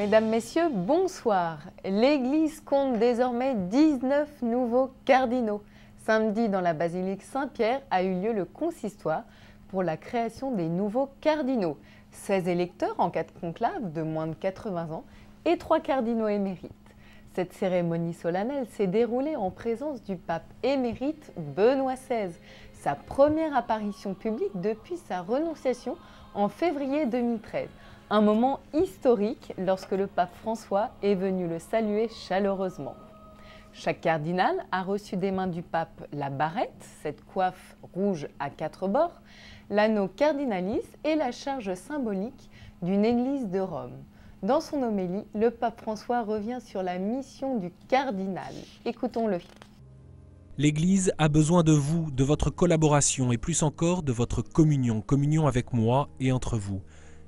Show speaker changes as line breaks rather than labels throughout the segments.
Mesdames, Messieurs, bonsoir. L'Église compte désormais 19 nouveaux cardinaux. Samedi, dans la basilique Saint-Pierre, a eu lieu le consistoire pour la création des nouveaux cardinaux. 16 électeurs en cas de conclave de moins de 80 ans et 3 cardinaux émérites. Cette cérémonie solennelle s'est déroulée en présence du pape émérite Benoît XVI, sa première apparition publique depuis sa renonciation en février 2013. Un moment historique lorsque le pape François est venu le saluer chaleureusement. Chaque cardinal a reçu des mains du pape la barrette, cette coiffe rouge à 4 bords, l'anneau cardinalis et la charge symbolique d'une église de Rome. Dans son homélie, le pape François revient sur la mission du cardinal. Écoutons-le.
L'Église a besoin de vous, de votre collaboration et plus encore de votre communion, communion avec moi et entre vous.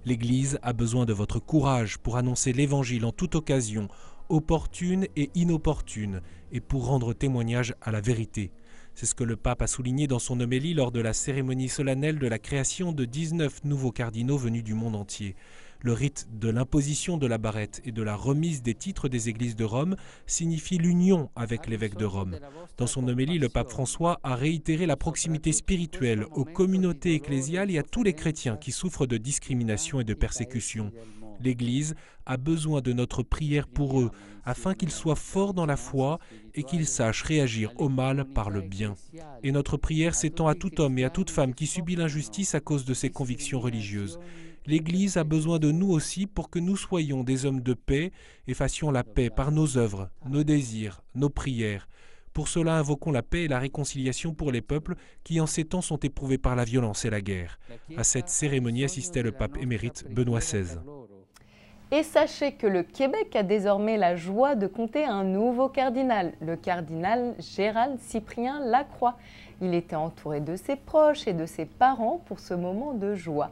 L'Église a besoin de votre courage pour annoncer l'Évangile en toute occasion, opportune et inopportune, et pour rendre témoignage à la vérité. C'est ce que le pape a souligné dans son homélie lors de la cérémonie solennelle de la création de 19 nouveaux cardinaux venus du monde entier. Le rite de l'imposition de la barrette et de la remise des titres des églises de Rome signifie l'union avec l'évêque de Rome. Dans son homélie, le pape François a réitéré la proximité spirituelle aux communautés ecclésiales et à tous les chrétiens qui souffrent de discrimination et de persécution. L'Église a besoin de notre prière pour eux, afin qu'ils soient forts dans la foi et qu'ils sachent réagir au mal par le bien. Et notre prière s'étend à tout homme et à toute femme qui subit l'injustice à cause de ses convictions religieuses. L'Église a besoin de nous aussi pour que nous soyons des hommes de paix et fassions la paix par nos œuvres, nos désirs, nos prières. Pour cela, invoquons la paix et la réconciliation pour les peuples qui, en ces temps, sont éprouvés par la violence et la guerre. À cette cérémonie assistait le pape émérite Benoît XVI.
Et sachez que le Québec a désormais la joie de compter un nouveau cardinal, le cardinal Gérald Cyprien Lacroix. Il était entouré de ses proches et de ses parents pour ce moment de joie.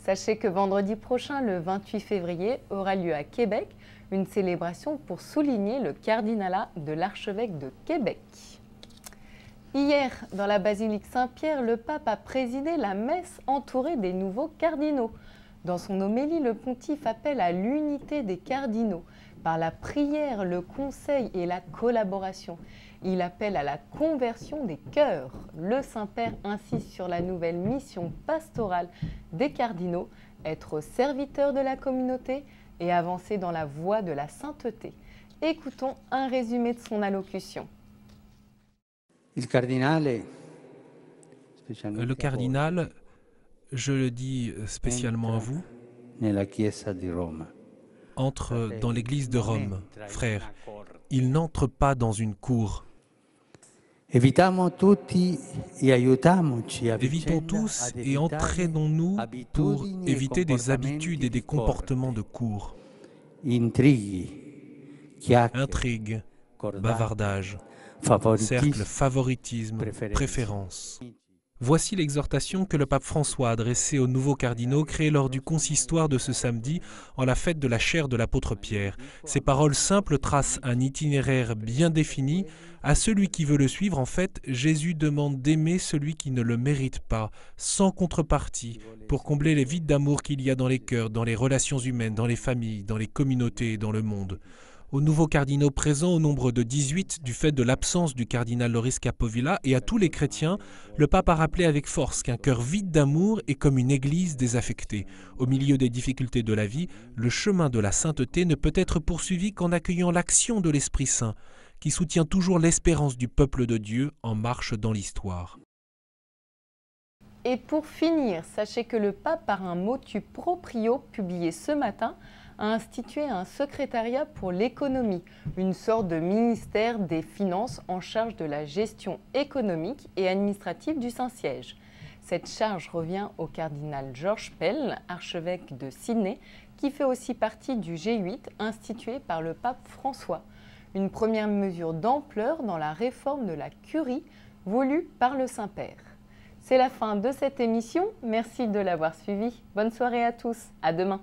Sachez que vendredi prochain, le 28 février, aura lieu à Québec une célébration pour souligner le cardinalat de l'archevêque de Québec. Hier, dans la basilique Saint-Pierre, le pape a présidé la messe entourée des nouveaux cardinaux. Dans son homélie, le pontife appelle à l'unité des cardinaux par la prière, le conseil et la collaboration. Il appelle à la conversion des cœurs. Le Saint-Père insiste sur la nouvelle mission pastorale des cardinaux, être serviteurs de la communauté et avancer dans la voie de la sainteté. Écoutons un résumé de son allocution.
Le cardinal, je le dis spécialement à vous, entre dans l'église de Rome, frères. Il n'entre pas dans une cour. Évitons tous et entraînons-nous pour éviter des habitudes et des comportements de cour. Intrigues, bavardage, cercle, favoritisme, préférence. Voici l'exhortation que le pape François a adressée aux nouveaux cardinaux créés lors du consistoire de ce samedi en la fête de la chaire de l'apôtre Pierre. Ces paroles simples tracent un itinéraire bien défini. À celui qui veut le suivre, en fait, Jésus demande d'aimer celui qui ne le mérite pas, sans contrepartie, pour combler les vides d'amour qu'il y a dans les cœurs, dans les relations humaines, dans les familles, dans les communautés et dans le monde. Aux nouveaux cardinaux présents au nombre de 18 du fait de l'absence du cardinal Loris Capovilla et à tous les chrétiens, le pape a rappelé avec force qu'un cœur vide d'amour est comme une église désaffectée. Au milieu des difficultés de la vie, le chemin de la sainteté ne peut être poursuivi qu'en accueillant l'action de l'Esprit Saint, qui soutient toujours l'espérance du peuple de Dieu en marche dans l'histoire.
Et pour finir, sachez que le pape, par un motu proprio publié ce matin, a institué un secrétariat pour l'économie, une sorte de ministère des Finances en charge de la gestion économique et administrative du Saint-Siège. Cette charge revient au cardinal George Pell, archevêque de Sydney, qui fait aussi partie du G8 institué par le pape François. Une première mesure d'ampleur dans la réforme de la curie voulue par le Saint-Père. C'est la fin de cette émission. Merci de l'avoir suivi. Bonne soirée à tous. À demain.